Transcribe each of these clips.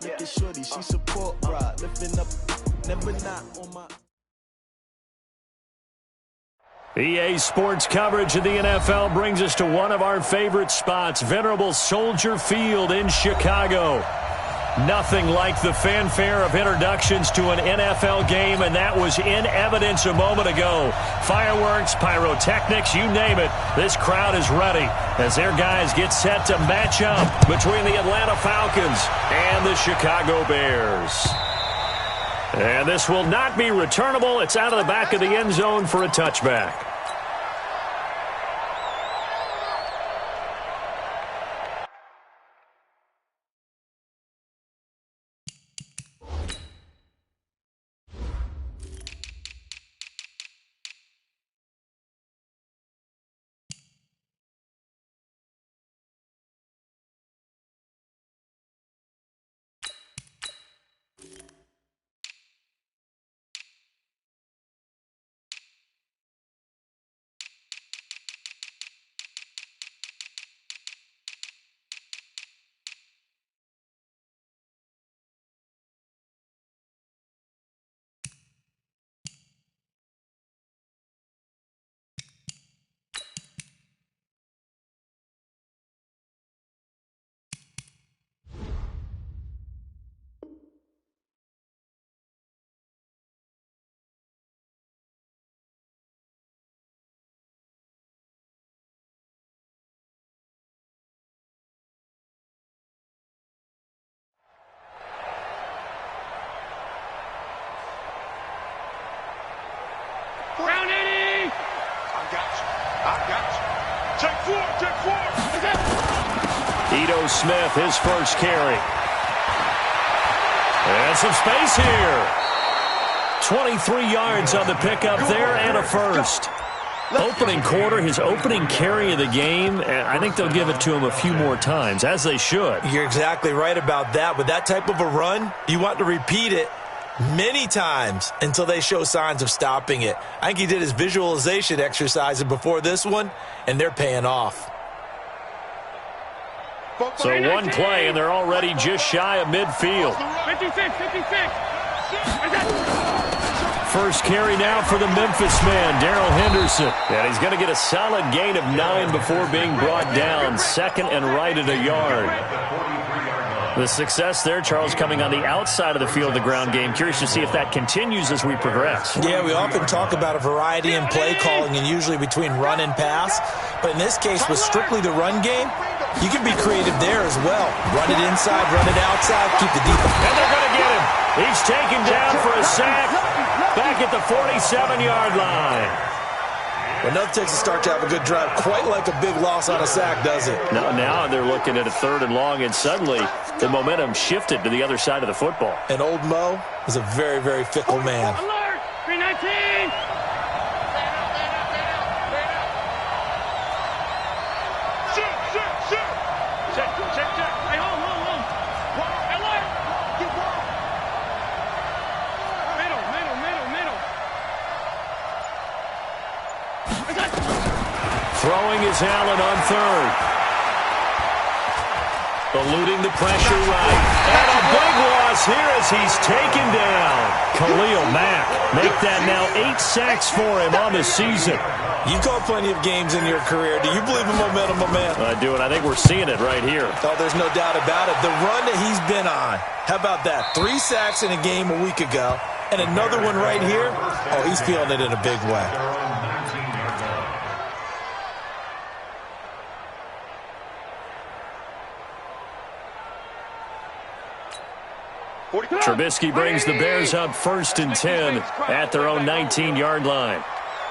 Look at Shorty, she support ride, lifting up, never not on my. EA Sports coverage of the NFL brings us to one of our favorite spots, venerable Soldier Field in Chicago. Nothing like the fanfare of introductions to an NFL game, and that was in evidence a moment ago. Fireworks, pyrotechnics, you name it. This crowd is ready as their guys get set to match up between the Atlanta Falcons and the Chicago Bears. And this will not be returnable. It's out of the back of the end zone for a touchback. Round 80! I got you. Check four. Ito Smith, his first carry. And some space here. 23 yards on the pickup there and a first. Opening quarter, his opening carry of the game, and I think they'll give it to him a few more times, as they should. You're exactly right about that. With that type of a run, you want to repeat it many times until they show signs of stopping it. I think he did his visualization exercises before this one, and they're paying off. So one play, and they're already just shy of midfield. 56. First carry now for the Memphis man, Darrell Henderson. And he's going to get a solid gain of 9 before being brought down. Second and right at a yard. The success there, Charles, coming on the outside of the field, the ground game. Curious to see if that continues as we progress. Yeah, we often talk about a variety in play calling and usually between run and pass. But in this case, with strictly the run game, you can be creative there as well. Run it inside, run it outside, keep the defense. And they're going to get him. He's taken down for a sack back at the 47-yard line. Well, nothing takes a start to have a good drive quite like a big loss on a sack, does it? Now they're looking at a 3rd and long, and suddenly the momentum shifted to the other side of the football. And old Mo is a very, very fickle man. Alert! 319! Check. Hey, hold. Alert! Middle. Throwing is Allen on 3rd. Eluding the pressure right. And a big loss here as he's taken down. Khalil Mack make that now 8 sacks for him on the season. You've called plenty of games in your career. Do you believe in momentum, my man? I do, and I think we're seeing it right here. Oh, there's no doubt about it. The run that he's been on. How about that? 3 sacks in a game a week ago, and another one right here. Oh, he's feeling it in a big way. Trubisky brings the Bears up 1st and 10 at their own 19-yard line.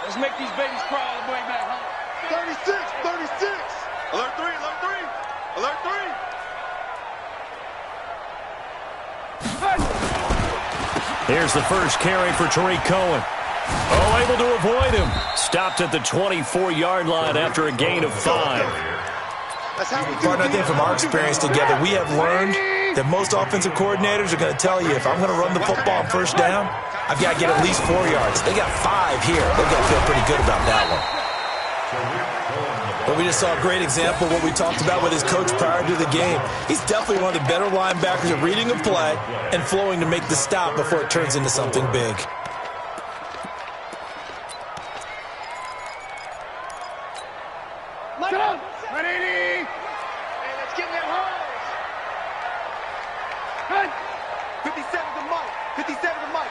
Let's make these babies crawl all the way back home. 36. Alert 3. Here's the first carry for Tariq Cohen. Oh, able to avoid him. Stopped at the 24-yard line after a gain of 5. Partner, I think from our experience together, we have learned that most offensive coordinators are going to tell you, if I'm going to run the football on 1st down, I've got to get at least 4 yards. They got 5 here. They've got to feel pretty good about that one. But we just saw a great example of what we talked about with his coach prior to the game. He's definitely one of the better linebackers at reading a play and flowing to make the stop before it turns into something big. Get up! 180! Hey, let's get in that hole! 57 to Mike. 57 to Mike.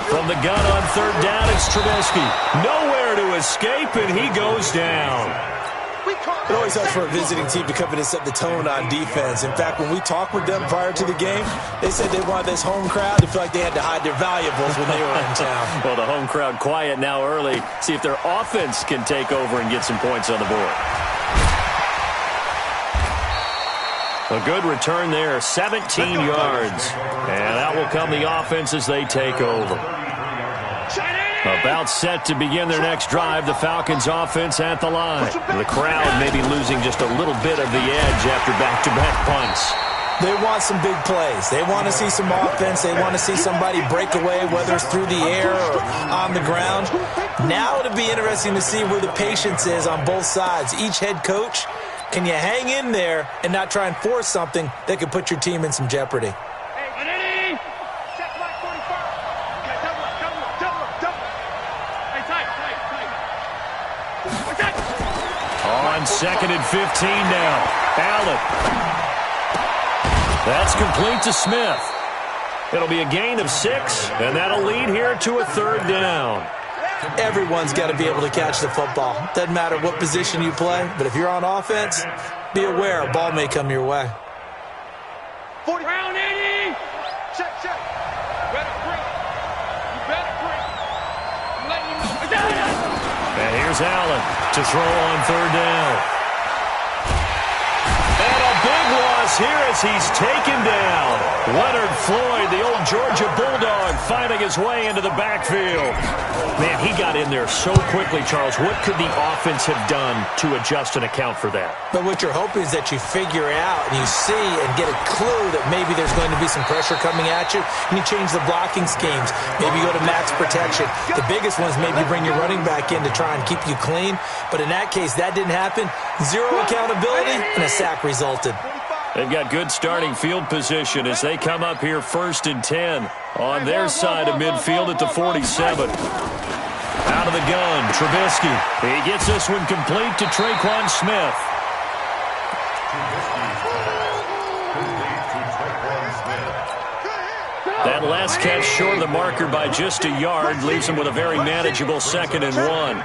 From the gun on third down, it's Trubisky. Nowhere to escape, and he goes down. It always helps for a visiting team to come in and set the tone on defense. In fact, when we talked with them prior to the game, they said they wanted this home crowd to feel like they had to hide their valuables when they were in town. Well, the home crowd quiet now early. See if their offense can take over and get some points on the board. A good return there, 17 yards. And that will come the offense as they take over. About set to begin their next drive, the Falcons offense at the line. The crowd may be losing just a little bit of the edge after back-to-back punts. They want some big plays. They want to see some offense. They want to see somebody break away, whether it's through the air or on the ground. Now it'll be interesting to see where the patience is on both sides. Each head coach, can you hang in there and not try and force something that could put your team in some jeopardy? On 2nd and 15 now. Allen. That's complete to Smith. It'll be a gain of 6, and that'll lead here to a 3rd down. Everyone's got to be able to catch the football. Doesn't matter what position you play, but if you're on offense, be aware a ball may come your way. 40. Round 80. Check. You better break. And here's Allen to throw on 3rd down. And a big loss here as he's taken down. Leonard Floyd, the old Georgia Bulldog, finding his way into the backfield. Man, he got in there so quickly, Charles. What could the offense have done to adjust and account for that? But what you're hoping is that you figure out and you see and get a clue that maybe there's going to be some pressure coming at you, and you change the blocking schemes. Maybe go to max protection. The biggest one is maybe bring your running back in to try and keep you clean. But in that case, that didn't happen. Zero accountability, and a sack resulted. They've got good starting field position as they come up here 1st and 10 on their side of midfield at the 47. Out of the gun, Trubisky. He gets this one complete to Traquan Smith. That last catch short of the marker by just a yard leaves him with a very manageable 2nd and 1.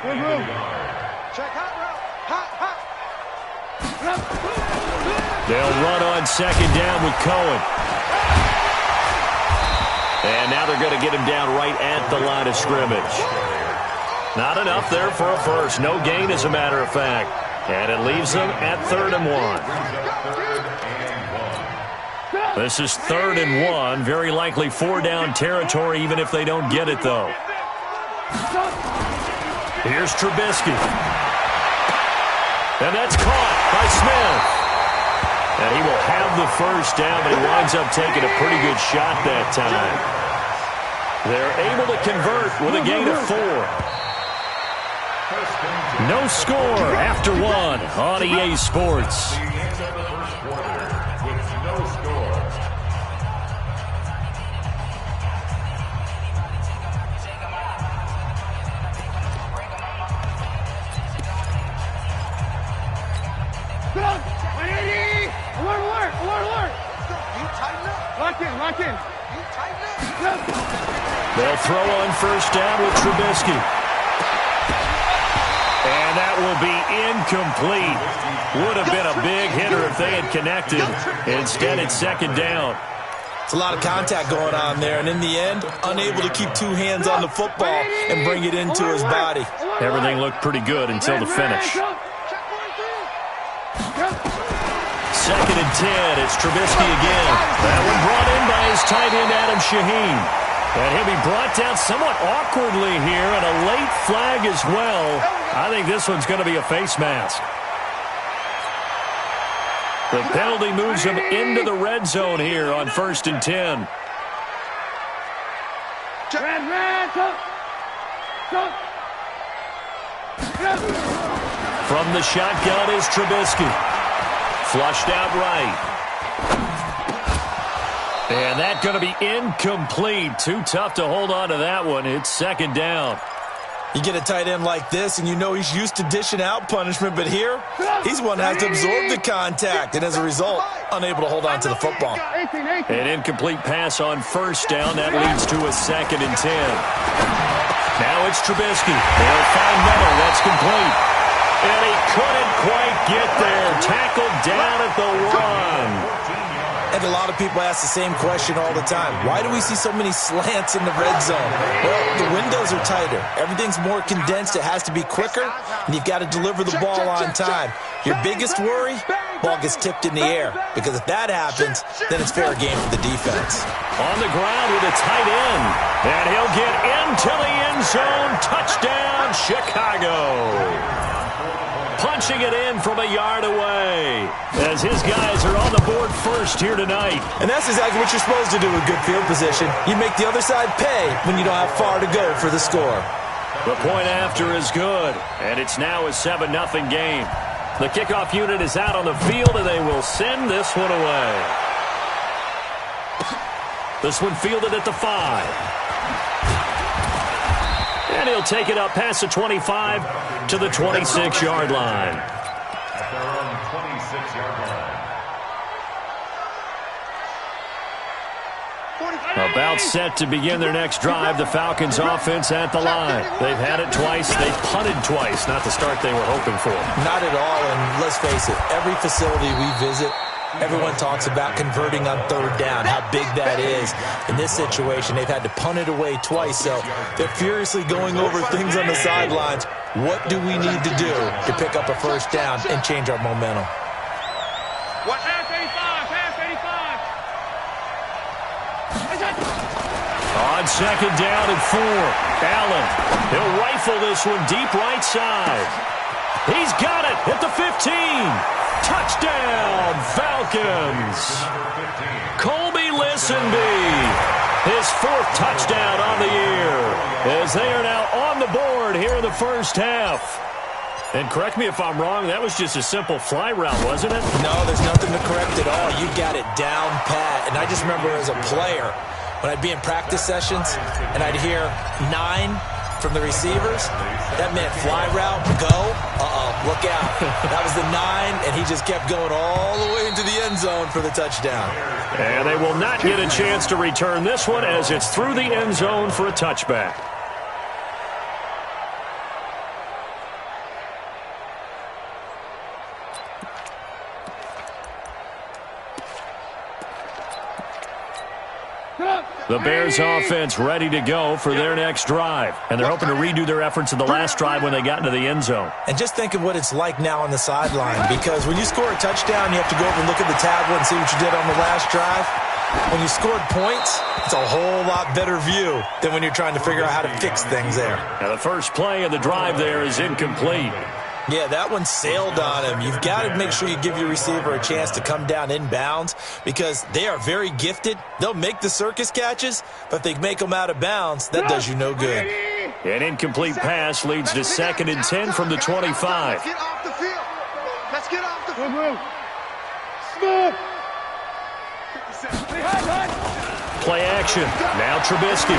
They'll run on 2nd down with Cohen. And now they're going to get him down right at the line of scrimmage. Not enough there for a first. No gain, as a matter of fact. And it leaves them at 3rd and 1. This is 3rd and 1. Very likely 4-down territory, even if they don't get it, though. Here's Trubisky. And that's caught by Smith. And he will have the 1st down, but he winds up taking a pretty good shot that time. They're able to convert with a gain of 4. No score after 1 on EA Sports. Lock in. They'll throw on 1st down with Trubisky. And that will be incomplete. Would have been a big hitter if they had connected. Instead, it's 2nd down. It's a lot of contact going on there, and in the end, unable to keep 2 hands on the football and bring it into his body. Everything looked pretty good until the finish. 2nd and 10. It's Trubisky again. That one brought in by his tight end, Adam Shaheen. And he'll be brought down somewhat awkwardly here, and a late flag as well. I think this one's going to be a face mask. The penalty moves him into the red zone here on 1st and 10. From the shotgun is Trubisky. Flushed out right. And that's going to be incomplete. Too tough to hold on to that one. It's second down. You get a tight end like this, and you know he's used to dishing out punishment, but here, he's one that has to absorb the contact, and as a result, unable to hold on to the football. An incomplete pass on first down. That leads to a 2nd and 10. Now it's Trubisky. They'll find Meadow. That's complete. And he couldn't quite get there. Tackled down at the 1. And a lot of people ask the same question all the time. Why do we see so many slants in the red zone? Well, the windows are tighter. Everything's more condensed. It has to be quicker, and you've got to deliver the ball on time. Your biggest worry? Ball gets tipped in the air. Because if that happens, then it's fair game for the defense. On the ground with a tight end. And he'll get into the end zone. Touchdown, Chicago. Punching it in from a yard away as his guys are on the board first here tonight. And that's exactly what you're supposed to do with good field position. You make the other side pay when you don't have far to go for the score. The point after is good, and it's now a 7-0 game. The kickoff unit is out on the field, and they will send this one away. This one fielded at the 5. And he'll take it up past the 25 to the 26-yard line. About set to begin their next drive, the Falcons offense at the line. They've had it twice. They've punted twice. Not the start they were hoping for. Not at all, and let's face it, every facility we visit, everyone talks about converting on third down, how big that is. In this situation, they've had to punt it away twice, so they're furiously going over things on the sidelines. What do we need to do to pick up a first down and change our momentum? Pass 85, pass 85. On second down and 4, Allen. He'll rifle this one deep right side. He's got it at the 15. Touchdown, Falcons. Colby Listenby, his 4th touchdown on the year, as they are now on the board here in the first half. And correct me if I'm wrong, that was just a simple fly route, wasn't it? No, there's nothing to correct at all. You got it down pat. And I just remember as a player, when I'd be in practice sessions and I'd hear 9 from the receivers, that meant fly route, go, look out. That was the 9, and he just kept going all the way into the end zone for the touchdown. And they will not get a chance to return this one as it's through the end zone for a touchback. The Bears offense ready to go for their next drive. And they're hoping to redo their efforts in the last drive when they got into the end zone. And just think of what it's like now on the sideline, because when you score a touchdown, you have to go over and look at the tablet and see what you did on the last drive. When you scored points, it's a whole lot better view than when you're trying to figure out how to fix things there. Now the first play of the drive there is incomplete. Yeah, that one sailed on him. You've got to make sure you give your receiver a chance to come down inbounds because they are very gifted. They'll make the circus catches, but if they make them out of bounds, that does you no good. An incomplete pass leads to 2nd and 10 from the 25. Let's get off the field. Let's get off the field. Smooth. Play action. Now Trubisky.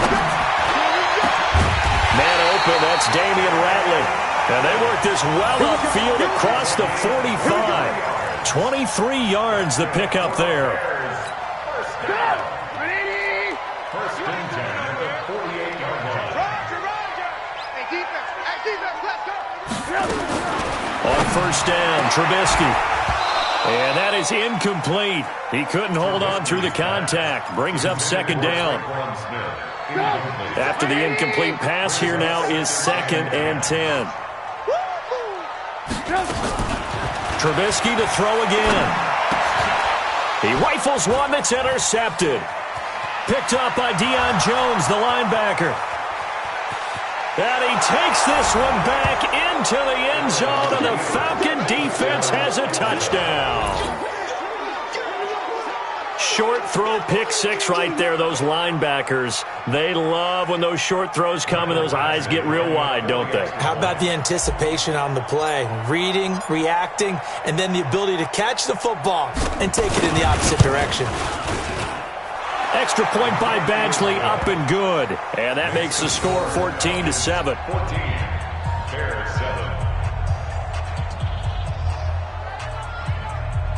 Man open. That's Damian Ratley. And they work this well upfield across the 45. 23 yards the pickup there. First and 10 at the 48-yard line. Roger. Hey, defense, let's go. On first down, Trubisky. And that is incomplete. He couldn't hold on through the contact. Brings up 2nd down. After the incomplete pass, here now is 2nd and 10. Trubisky to throw again. He rifles one that's intercepted. Picked up by Deion Jones, the linebacker. And he takes this one back into the end zone, and the Falcon defense has a touchdown. short throw pick six right there. Those linebackers, they love when those short throws come and those eyes get real wide, don't they? How about the anticipation on the play? Reading, reacting, and then the ability to catch the football and take it in the opposite direction. Extra point by Badgley, up and good. And that makes the score 14-7. 14, Bears 7.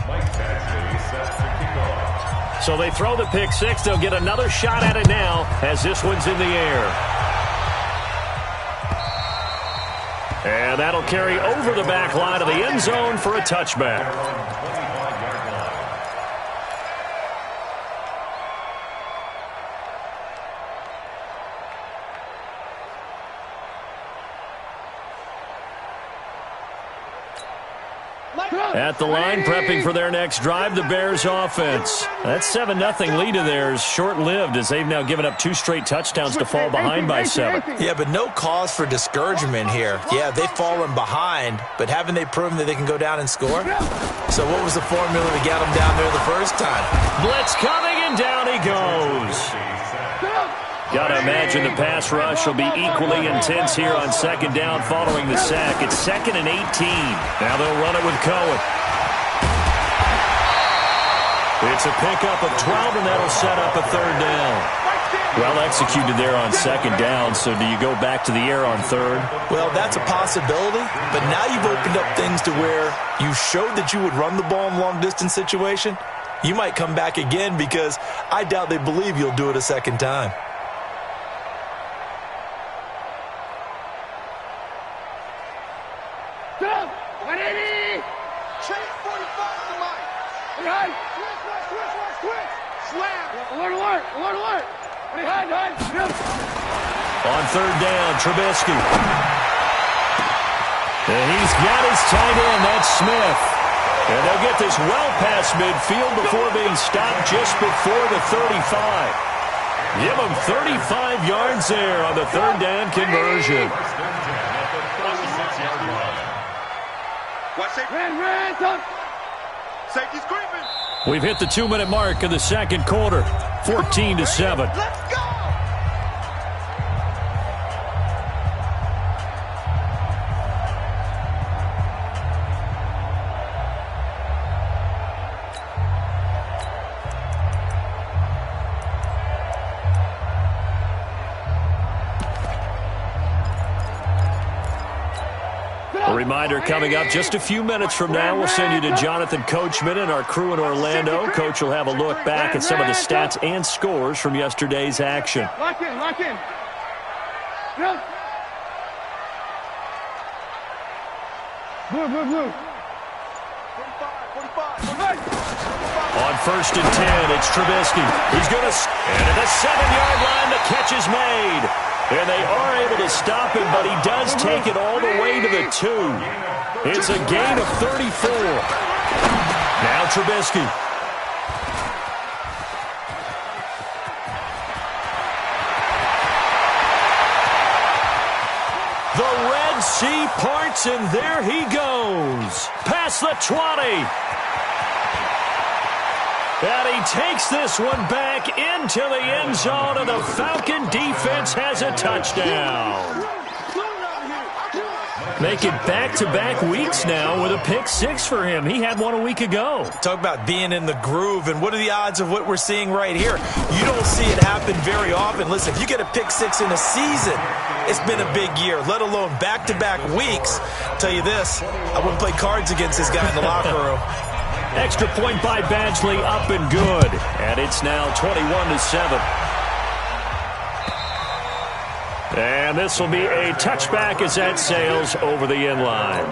Mike Badgley set to kick off. So they throw the pick six. They'll get another shot at it now as this one's in the air. And that'll carry over the back line of the end zone for a touchback. At the line, prepping for their next drive, the Bears offense. That 7-0 lead of theirs short-lived as they've now given up 2 straight touchdowns to fall behind by 7. Yeah, but no cause for discouragement here. Yeah, they've fallen behind, but haven't they proven that they can go down and score? So what was the formula to get them down there the first time? Blitz coming, and down he goes. Got to imagine the pass rush will be equally intense here on second down following the sack. It's 2nd and 18. Now they'll run it with Cohen. It's a pickup of 12, and that'll set up a 3rd down. Well executed there on 2nd down, so do you go back to the air on 3rd? Well, that's a possibility, but now you've opened up things to where you showed that you would run the ball in long-distance situation. You might come back again because I doubt they believe you'll do it a 2nd time. On 3rd down, Trubisky. And he's got his tight end, that's Smith. And they'll get this well past midfield before being stopped just before the 35. Give them 35 yards there on the 3rd down conversion. Safety's creeping. We've hit the 2-minute mark of the 2nd quarter, 14-7. Let's go. A reminder coming up just a few minutes from now, we'll send you to Jonathan Coachman and our crew in Orlando. Coach will have a look back at some of the stats and scores from yesterday's action. Lock in, lock in. Blue. 45. On 1st and 10, it's Trubisky. He's going to... And at the 7-yard line, the catch is made. And they are able to stop him, but he does take it all the way to the 2. It's a gain of 34. Now Trubisky. The Red Sea parts, and there he goes. Past the 20. And he takes this one back into the end zone, and the Falcon defense has a touchdown. Make it back-to-back weeks now with a pick six for him. He had one a week ago. Talk about being in the groove, and what are the odds of what we're seeing right here? You don't see it happen very often. Listen, if you get a pick six in a season, it's been a big year, let alone back-to-back weeks. I'll tell you this, I wouldn't play cards against this guy in the locker room. Extra point by Badgley, up and good. And it's now 21-7. And this will be a touchback as that sails over the end line.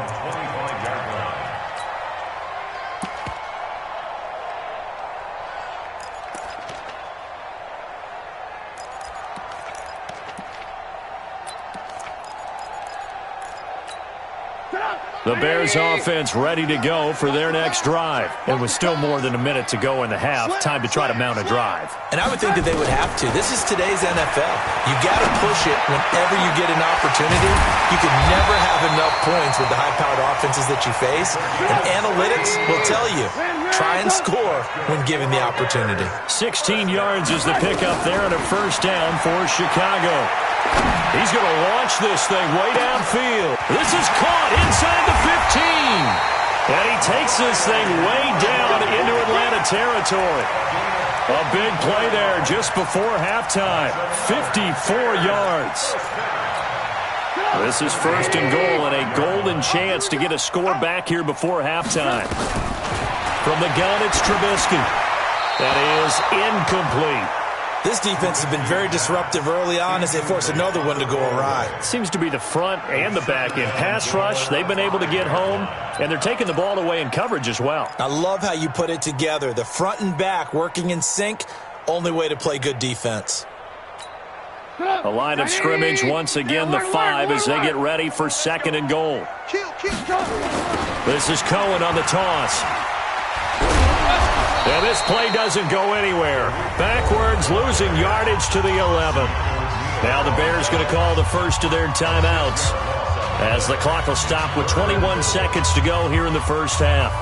The Bears offense ready to go for their next drive. And with still more than a minute to go in the half, time to try to mount a drive. And I would think that they would have to. This is today's NFL. You got to push it whenever you get an opportunity. You can never have enough points with the high-powered offenses that you face. And analytics will tell you, try and score when given the opportunity. 16 yards is the pickup there and a first down for Chicago. He's going to launch this thing way downfield. This is caught inside the 15. And he takes this thing way down into Atlanta territory. A big play there just before halftime. 54 yards. This is first and goal and a golden chance to get a score back here before halftime. From the gun, it's Trubisky. That is incomplete. This defense has been very disruptive early on as they force another one to go awry. Seems to be the front and the back end. Pass rush, they've been able to get home, and they're taking the ball away in coverage as well. I love how you put it together. The front and back working in sync, only way to play good defense. A line of scrimmage, once again the 5 as they get ready for second and goal. This is Cohen on the toss. And this play doesn't go anywhere. Backwards, losing yardage to the 11. Now the Bears going to call the first of their timeouts as the clock will stop with 21 seconds to go here in the first half.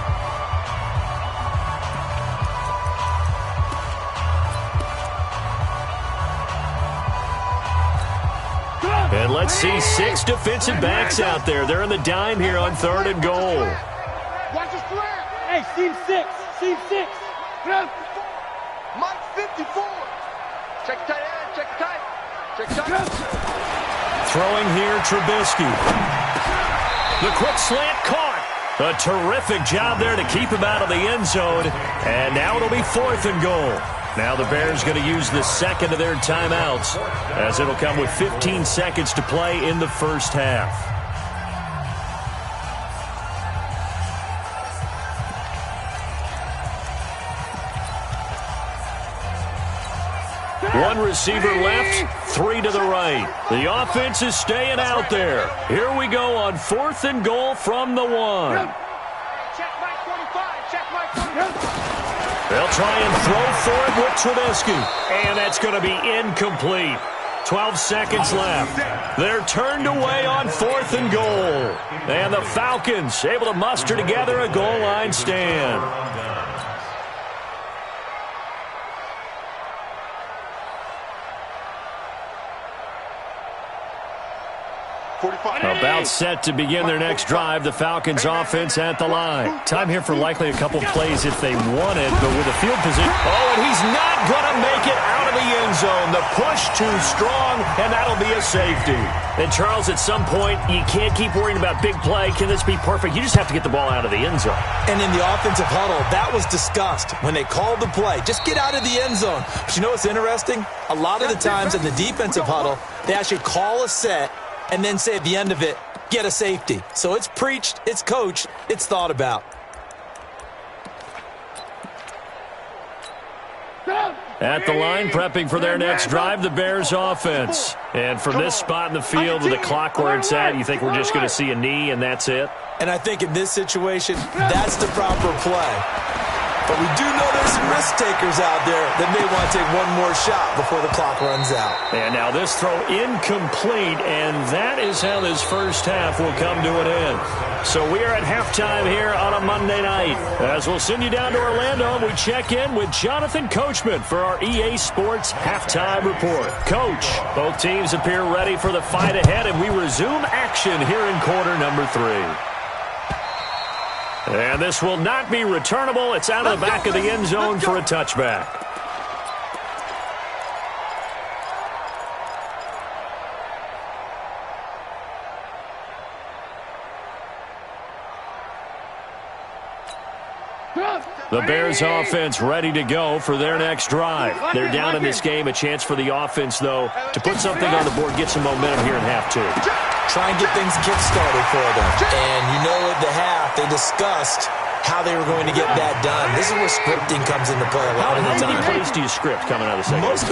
And let's see 6 defensive backs out there. They're in the dime here on third and goal. Watch his flag. Hey, seam 6. Seam 6. Mike 54. Check tight end. Check tight. Check tight. Throwing here, Trubisky. The quick slant caught. A terrific job there to keep him out of the end zone. And now it'll be fourth and goal. Now the Bears going to use the second of their timeouts as it'll come with 15 seconds to play in the first half. One receiver left, 3 to the right. The offense is staying out there. Here we go on fourth and goal from the 1. Check Mike 45. Check Mike 45. They'll try and throw for it with Trubisky. And that's going to be incomplete. 12 seconds left. They're turned away on fourth and goal. And the Falcons able to muster together a goal line stand. About set to begin their next drive. The Falcons offense at the line. Time here for likely a couple plays if they want it, but with a field position. Oh, and he's not going to make it out of the end zone. The push too strong, and that'll be a safety. And, Charles, at some point, you can't keep worrying about big play. Can this be perfect? You just have to get the ball out of the end zone. And in the offensive huddle, that was discussed when they called the play. Just get out of the end zone. But you know what's interesting? A lot of the times in the defensive huddle, they actually call a set and then say at the end of it, get a safety. So it's preached, it's coached, it's thought about. At the line, prepping for their next drive, the Bears offense. And from this spot in the field with the clock where it's at, you think we're just going to see a knee and that's it? And I think in this situation, that's the proper play. But we do know there's some risk takers out there that may want to take one more shot before the clock runs out. And now this throw incomplete, and that is how this first half will come to an end. So we are at halftime here on a Monday night. As we'll send you down to Orlando, we check in with Jonathan Coachman for our EA Sports Halftime Report. Coach, both teams appear ready for the fight ahead, and we resume action here in quarter number 3. And this will not be returnable. It's out of the back of the end zone for a touchback. The Bears offense ready to go for their next drive. They're down in this game. A chance for the offense, though, to put something on the board, get some momentum here in half 2. Try and get things kick-started for them. And you know at the half, they discussed how they were going to get that done. This is where scripting comes into play a lot of the time. How many plays do you script coming out of the second? Most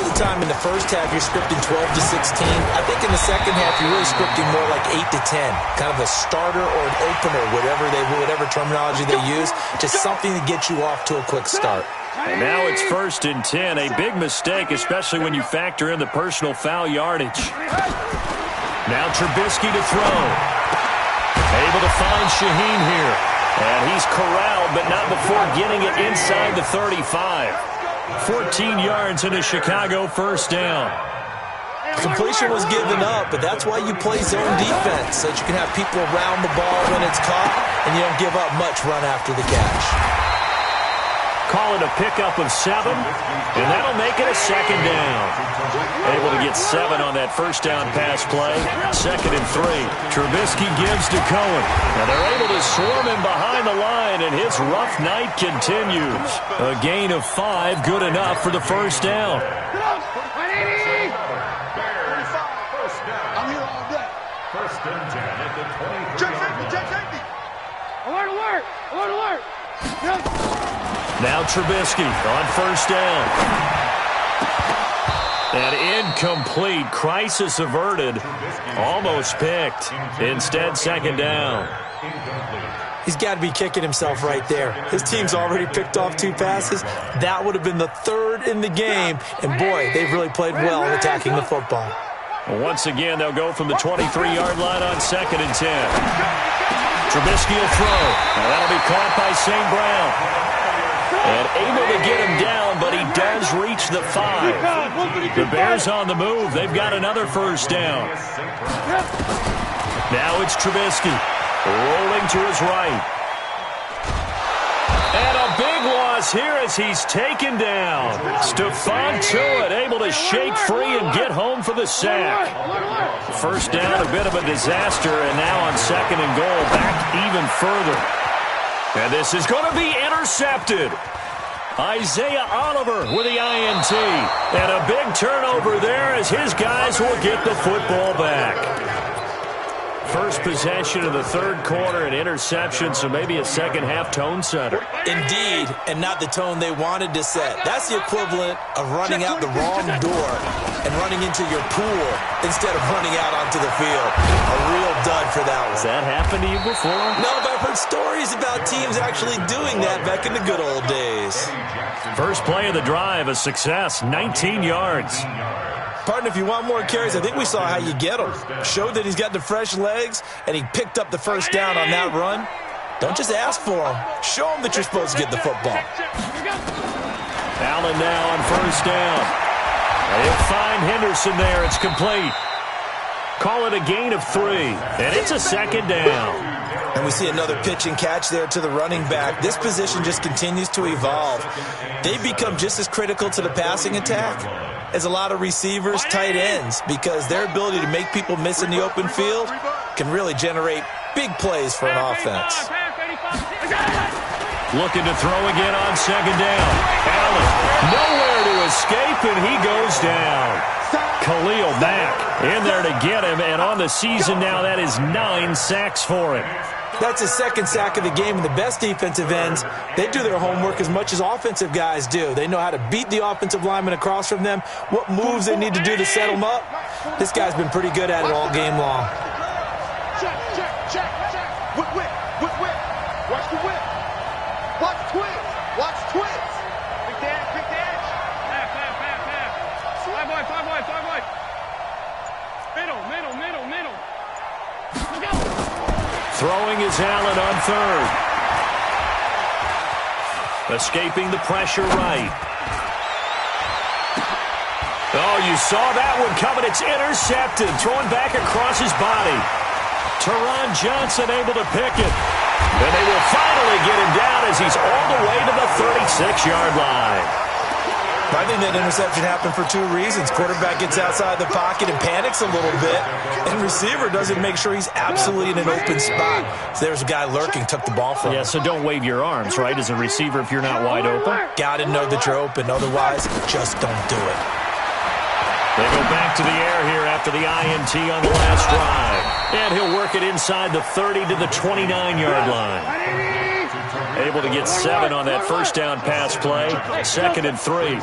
of the time in the first half, you're scripting 12 to 16. I think in the second half, you're really scripting more like 8 to 10. Kind of a starter or an opener, whatever terminology they use. Just something to get you off to a quick start. And now it's 1st and 10. A big mistake, especially when you factor in the personal foul yardage. Now Trubisky to throw. Able to find Shaheen here. And he's corralled, but not before getting it inside the 35. 14 yards into Chicago, first down. Completion was given up, but that's why you play zone defense, so that you can have people around the ball when it's caught, and you don't give up much run after the catch. Call it a pickup of 7, and that'll make it a second down. Able to get 7 on that first down pass play. 2nd and 3. Trubisky gives to Cohen, and they're able to swarm him behind the line, and his rough night continues. A gain of 5, good enough for the first down. I'm here all day. First and 10 at the 20. Check safety. Alert, alert, alert, alert. Now Trubisky on first down. And incomplete. Crisis averted. Almost picked. Instead, second down. He's got to be kicking himself right there. His team's already picked off 2 passes. That would have been the 3rd in the game. And, boy, they've really played well in attacking the football. Once again, they'll go from the 23-yard line on 2nd and 10. Trubisky will throw. And that'll be caught by St. Brown. And able to get him down, but he does reach the 5. The Bears on the move. They've got another first down. Now it's Trubisky rolling to his right. And a big loss here as he's taken down. Stephon Tuitt able to shake free and get home for the sack. First down, a bit of a disaster, and now on 2nd and goal, back even further. And this is going to be intercepted. Isaiah Oliver with the INT. And a big turnover there as his guys will get the football back. First possession of the 3rd quarter, an interception, so maybe a second-half tone setter. Indeed, and not the tone they wanted to set. That's the equivalent of running out the wrong door and running into your pool instead of running out onto the field. A real dud for that one. Has that happened to you before? No, but I've heard stories about teams actually doing that back in the good old days. First play of the drive, a success, 19 yards. Partner, if you want more carries, I think we saw how you get them. Showed that he's got the fresh legs, and he picked up the first down on that run. Don't just ask for them. Show them that you're supposed to get the football. Allen now on first down. They'll find Henderson there. It's complete. Call it a gain of 3, and it's a second down. And we see another pitch and catch there to the running back. This position just continues to evolve. They become just as critical to the passing attack as a lot of receivers, tight ends, because their ability to make people miss in the open field can really generate big plays for an offense. Looking to throw again on 2nd down. Allen, nowhere to escape, and he goes down. Khalil Mack in there to get him, and on the season now, that is 9 sacks for him. That's his 2nd sack of the game, and the best defensive ends, they do their homework as much as offensive guys do. They know how to beat the offensive lineman across from them, what moves they need to do to set them up. This guy's been pretty good at it all game long. Check. Whip. Watch the whip. Watch twins. Big dash. Pass. 5 wide. Middle. Look out. Throwing is Allen on 3rd. Escaping the pressure right. Oh, you saw that one coming. It's intercepted. Throwing back across his body. Teron Johnson able to pick it. And they will finally get him down as he's all the way to the 36-yard line. I think that interception happened for 2 reasons. Quarterback gets outside the pocket and panics a little bit, and receiver doesn't make sure he's absolutely in an open spot. So there's a guy lurking, took the ball from him. Yeah, so don't wave your arms, right, as a receiver if you're not wide open. Got to know that you're open. Otherwise, just don't do it. They go back to the air here after the INT on the last drive. And he'll work it inside the 30 to the 29-yard line. Able to get 7 on that first down pass play. 2nd and 3.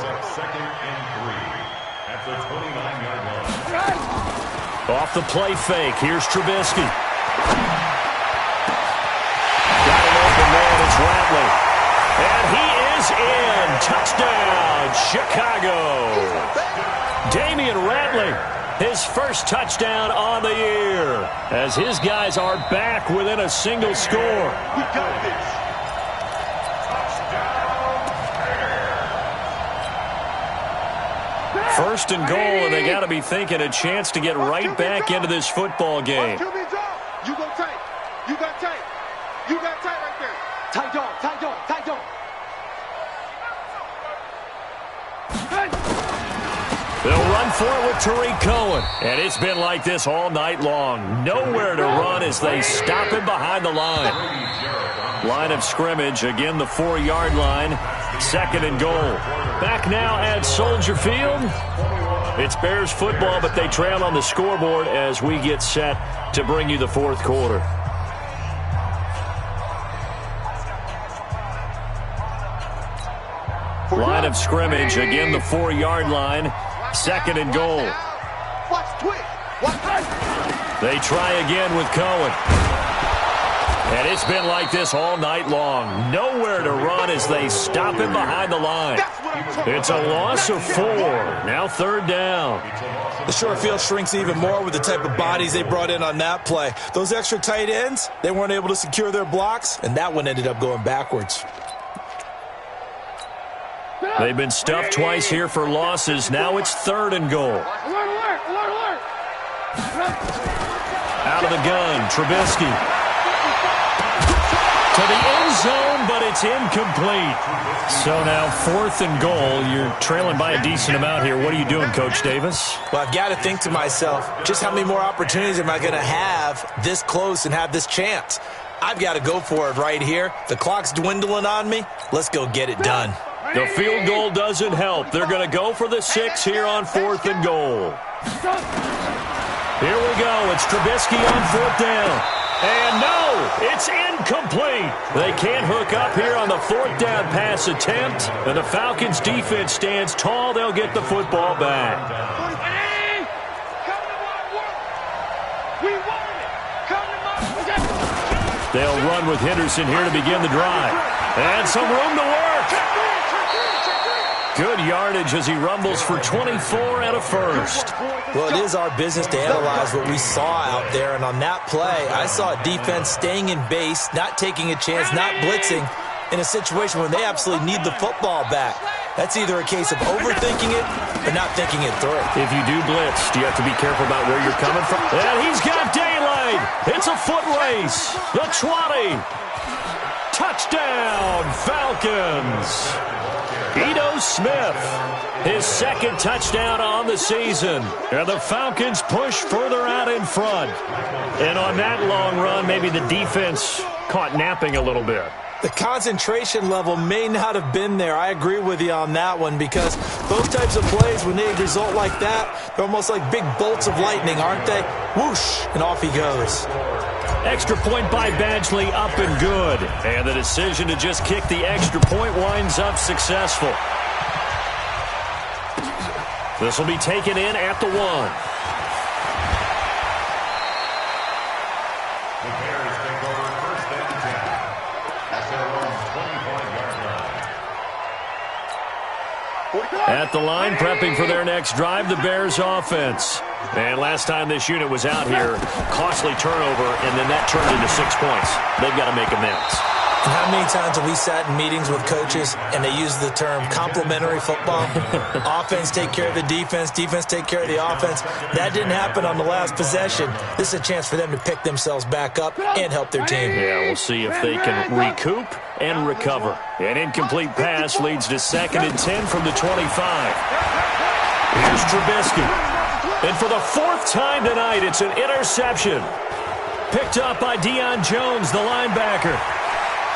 Off the play fake. Here's Trubisky. Got an open man. It's Ratley. And he is in. Touchdown, Chicago. Damian Ratley his first touchdown on the year, as his guys are back within a single score. We got this. First and goal, and they got to be thinking a chance to get right back into this football game. You go tight. You got tight. You got tight right there. Tight dog, tight dog, tight dog. They'll run for it with Tariq Cohen. And it's been like this all night long. Nowhere to run as they stop him behind the line. Line of scrimmage, again the 4-yard line. Second and goal. Back now at Soldier Field. It's Bears football, but they trail on the scoreboard as we get set to bring you the fourth quarter. Line of scrimmage, again the 4-yard line. Second and goal. Watch twitch. Watch. They try again with Cohen. And it's been like this all night long. Nowhere to run as they stop him behind the line. It's a loss of 4. Now third down. The short field shrinks even more with the type of bodies they brought in on that play. Those extra tight ends, they weren't able to secure their blocks, and that one ended up going backwards. They've been stuffed twice here for losses. Now it's third and goal. Alert, alert, alert, alert. Out of the gun, Trubisky. To the end zone, but it's incomplete. So now fourth and goal. You're trailing by a decent amount here. What are you doing, Coach Davis? Well, I've got to think to myself, just how many more opportunities am I going to have this close and have this chance? I've got to go for it right here. The clock's dwindling on me. Let's go get it done. The field goal doesn't help. They're going to go for the 6 here on fourth and goal. Here we go. It's Trubisky on fourth down. And no, it's incomplete. They can't hook up here on the fourth down pass attempt. And the Falcons defense stands tall. They'll get the football back. They'll run with Henderson here to begin the drive. And some room to work. Good yardage as he rumbles for 24 and a first. Well, it is our business to analyze what we saw out there. And on that play, I saw a defense staying in base, not taking a chance, not blitzing, in a situation where they absolutely need the football back. That's either a case of overthinking it or not thinking it through. If you do blitz, do you have to be careful about where you're coming from? And he's got daylight. It's a foot race. The 20. Touchdown, Falcons. Ito Smith, his second touchdown on the season. And the Falcons push further out in front. And on that long run, maybe the defense caught napping a little bit. The concentration level may not have been there. I agree with you on that one, because those types of plays, when they result like that, they're almost like big bolts of lightning, aren't they? Whoosh, and off he goes. Extra point by Badgley, up and good. And the decision to just kick the extra point winds up successful. This will be taken in at the 1. The Bears take over first and 10. That's their own 25-yard line. At the line, prepping for their next drive, the Bears offense. And last time this unit was out here, costly turnover, and then that turned into 6 points. They've got to make amends. And how many times have we sat in meetings with coaches and they use the term complementary football? Offense take care of the defense, defense take care of the offense. That didn't happen on the last possession. This is a chance for them to pick themselves back up and help their team. Yeah, we'll see if they can recoup and recover. An incomplete pass leads to 2nd and 10 from the 25. Here's Trubisky. And for the 4th time tonight, it's an interception. Picked up by Deion Jones, the linebacker.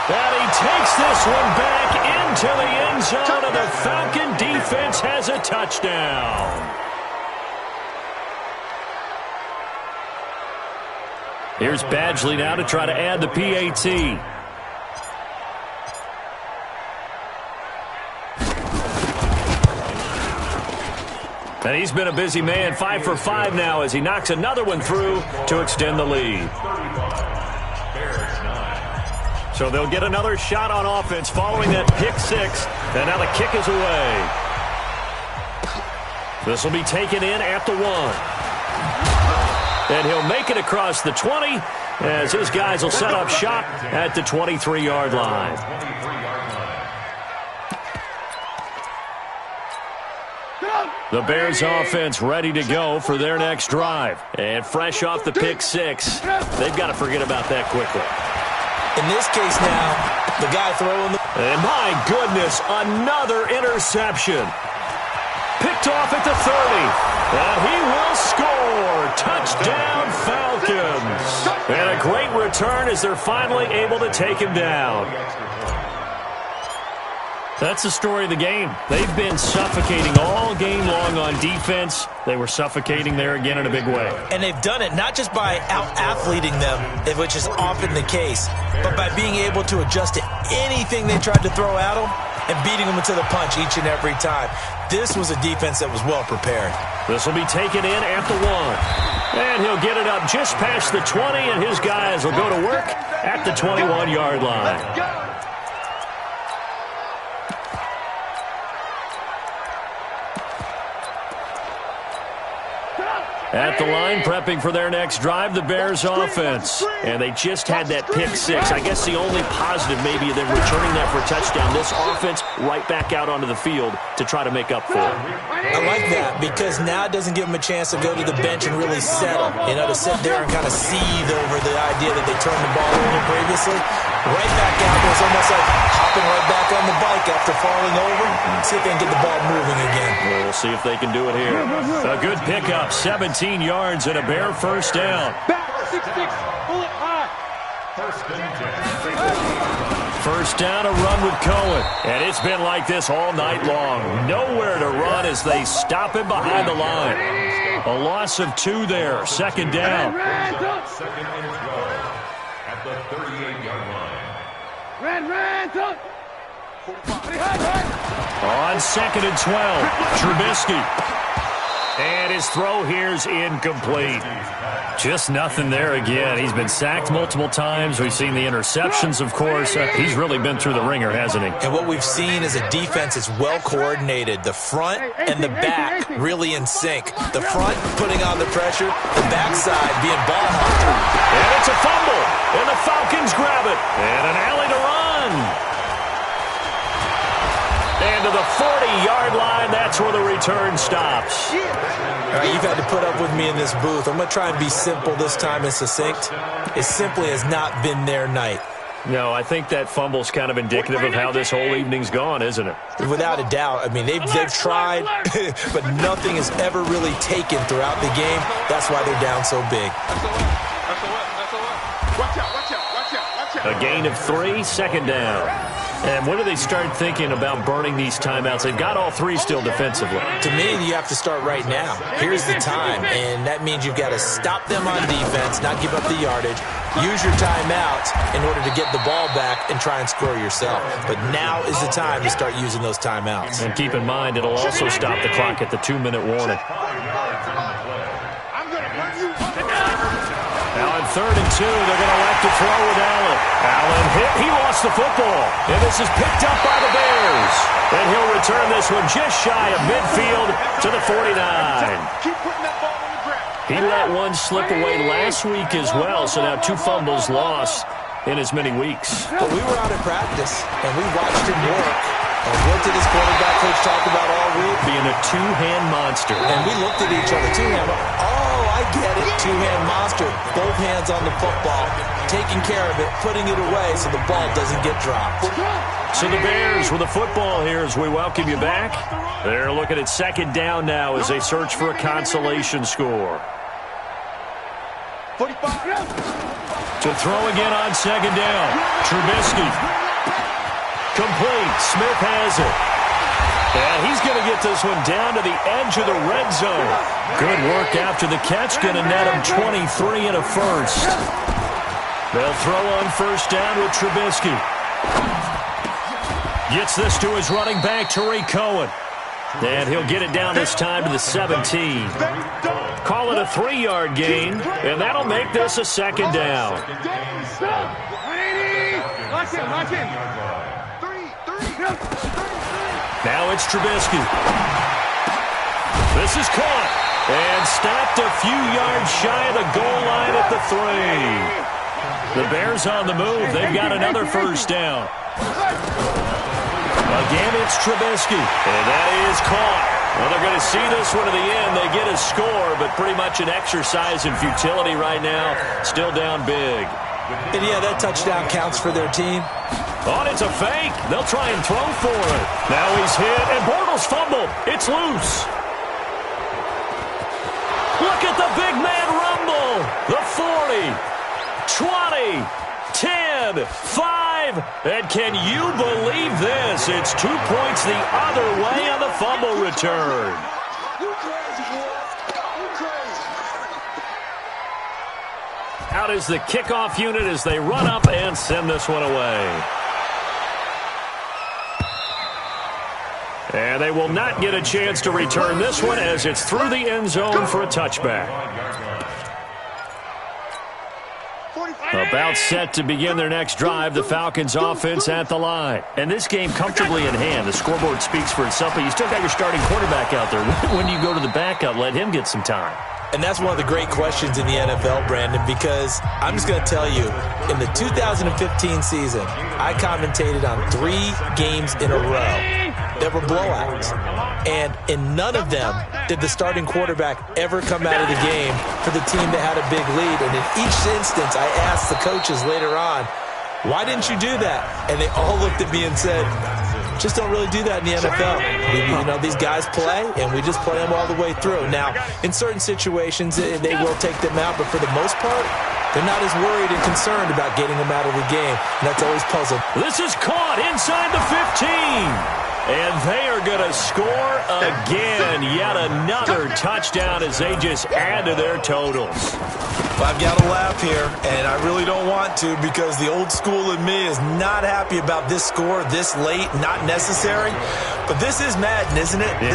And he takes this one back into the end zone, and the Falcon defense has a touchdown. Here's Badgley now to try to add the PAT. And he's been a busy man, 5 for 5 now as he knocks another one through to extend the lead. So they'll get another shot on offense following that pick 6. And now the kick is away. This will be taken in at the 1. And he'll make it across the 20 as his guys will set up shop at the 23-yard line. The Bears offense ready to go for their next drive. And fresh off the pick six, they've got to forget about that quickly. In this case now, the guy throwing the... And my goodness, another interception. Picked off at the 30. And he will score. Touchdown, Falcons. And a great return as they're finally able to take him down. That's the story of the game. They've been suffocating all game long on defense. They were suffocating there again in a big way. And they've done it not just by out-athleting them, which is often the case, but by being able to adjust to anything they tried to throw at them and beating them into the punch each and every time. This was a defense that was well prepared. This will be taken in at the 1. And he'll get it up just past the 20, and his guys will go to work at the 21-yard line. At the line, prepping for their next drive, the Bears offense. And they just had that pick six. I guess the only positive maybe of them returning that for a touchdown. This offense right back out onto the field to try to make up for it. I like that because now it doesn't give them a chance to go to the bench and really settle. You know, to sit there and kind of seethe over the idea that they turned the ball over previously. Right back out there. It's almost like hopping right back on the bike after falling over. See if they can get the ball moving again. We'll see if they can do it here. A good pickup, 17 yards and a Bear first down. Back, 6-6, pull it high. First down, a run with Cohen. And it's been like this all night long. Nowhere to run as they stop him behind the line. A loss of 2 there. Second down. Second and 12 at the 38-yard line. On second and 12, Trubisky. And his throw here's incomplete. Just nothing there again. He's been sacked multiple times. We've seen the interceptions, of course. He's really been through the ringer, hasn't he? And what we've seen is a defense that's well coordinated. The front and the back really in sync. The front putting on the pressure, the backside being ball hawked. And it's a fumble. And the Falcons grab it. And an alley to run. And to the 40-yard line, that's where the return stops. All right, you've had to put up with me in this booth. I'm going to try and be simple this time and succinct. It simply has not been their night. No, I think that fumble's kind of indicative of how this whole evening's gone, isn't it? Without a doubt. I mean, they've tried, but nothing has ever really taken throughout the game. That's why they're down so big. Watch out. A gain of 3, second down. And when do they start thinking about burning these timeouts? They've got all 3 still defensively. To me, you have to start right now. Here's the time, and that means you've got to stop them on defense, not give up the yardage, use your timeouts in order to get the ball back and try and score yourself. But now is the time to start using those timeouts. And keep in mind, it'll also stop the clock at the 2-minute warning. Now on third and 2, they're going to elect to throw with Allen. Allen hit. He lost the football. And this is picked up by the Bears. And he'll return this one just shy of midfield to the 49. Keep putting that ball on the ground. He let one slip away last week as well, so now 2 fumbles lost in as many weeks. But we were out of practice, and we watched him work. And what did his quarterback coach talk about all week? Being a 2-hand monster. And we looked at each other, 2-hand. Oh, I get it. 2-hand monster. Both hands on the football, taking care of it, putting it away so the ball doesn't get dropped. So the Bears with the football here as we welcome you back. They're looking at second down now as they search for a consolation score. 45. To throw again on second down. Trubisky. Complete. Smith has it. And he's going to get this one down to the edge of the red zone. Good work after the catch. Going to net him 23 and a first. They'll throw on first down with Trubisky. Gets this to his running back, Tariq Cohen. And he'll get it down this time to the 17. Call it a 3-yard gain, and that'll make this a second down. Watch him. 3. Now it's Trubisky. This is caught. And snapped a few yards shy of the goal line at the 3. The Bears on the move. They've got another first down. Again, it's Trubisky. And that is caught. Well, they're going to see this one to the end. They get a score, but pretty much an exercise in futility right now. Still down big. And yeah, that touchdown counts for their team. Oh, it's a fake. They'll try and throw for it. Now he's hit, and Bortles fumbled. It's loose. Look at the big man rumble. The 40, 20, 10, 5. And can you believe this? It's 2 points the other way on the fumble return. Out is the kickoff unit as they run up and send this one away. And they will not get a chance to return this one as it's through the end zone for a touchback. About set to begin their next drive, the Falcons offense at the line. And this game comfortably in hand. The scoreboard speaks for itself, but you still got your starting quarterback out there. When do you go to the backup? Let him get some time. And that's one of the great questions in the NFL, Brandon, because I'm just going to tell you, in the 2015 season, I commentated on 3 games in a row that were blowouts. And in none of them did the starting quarterback ever come out of the game for the team that had a big lead. And in each instance, I asked the coaches later on, why didn't you do that? And they all looked at me and said, just don't really do that in the NFL. These guys play, and we just play them all the way through. Now, in certain situations, they will take them out, but for the most part, they're not as worried and concerned about getting them out of the game, and that's always puzzling. This is caught inside the 15. And they are going to score again. Yet another touchdown as they just add to their totals. I've got to laugh here, and I really don't want to because the old school in me is not happy about this score this late, not necessary. But this is Madden, isn't it? Yeah.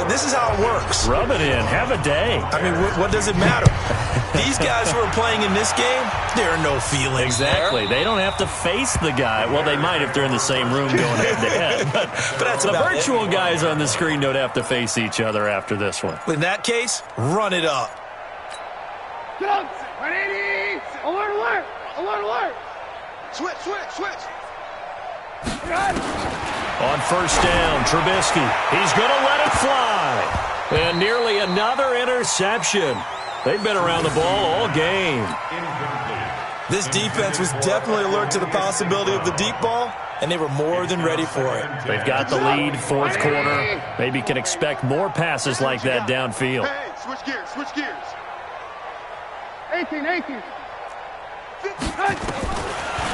This is how it works. Rub it in. Have a day. I mean, what does it matter? These guys who are playing in this game, there are no feelings Exactly. there. They don't have to face the guy. Well, they might if they're in the same room going head-to-head. But that's the about virtual guys on the screen don't have to face each other after this one. In that case, run it up. Get up! 180! Alert, alert! Alert, alert! Switch! On first down, Trubisky. He's going to let it fly. And nearly another interception. They've been around the ball all game. This defense was definitely alert to the possibility of the deep ball, and they were more than ready for it. They've got the lead, fourth quarter. Maybe can expect more passes like that downfield. Hey, switch gears. 18.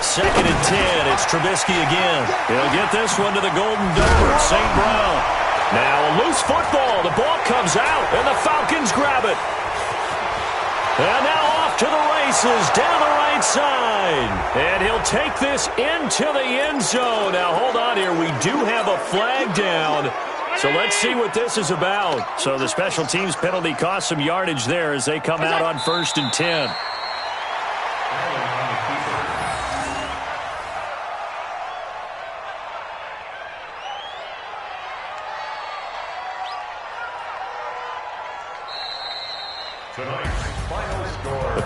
Second and 10. It's Trubisky again. He'll get this one to the Golden Dome. St. Brown. Now a loose football. The ball comes out, and the Falcons grab it. And now off to the races down the right side. And he'll take this into the end zone. Now, hold on here. We do have a flag down. So let's see what this is about. So the special teams penalty cost some yardage there as they come out on first and 10.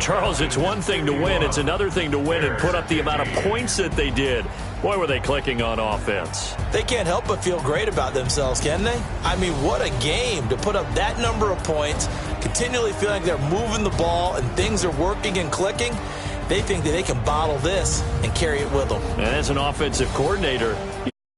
Charles, it's one thing to win. It's another thing to win and put up the amount of points that they did. Boy, were they clicking on offense. They can't help but feel great about themselves, can they? I mean, what a game to put up that number of points, continually feeling like they're moving the ball and things are working and clicking. They think that they can bottle this and carry it with them. And as an offensive coordinator,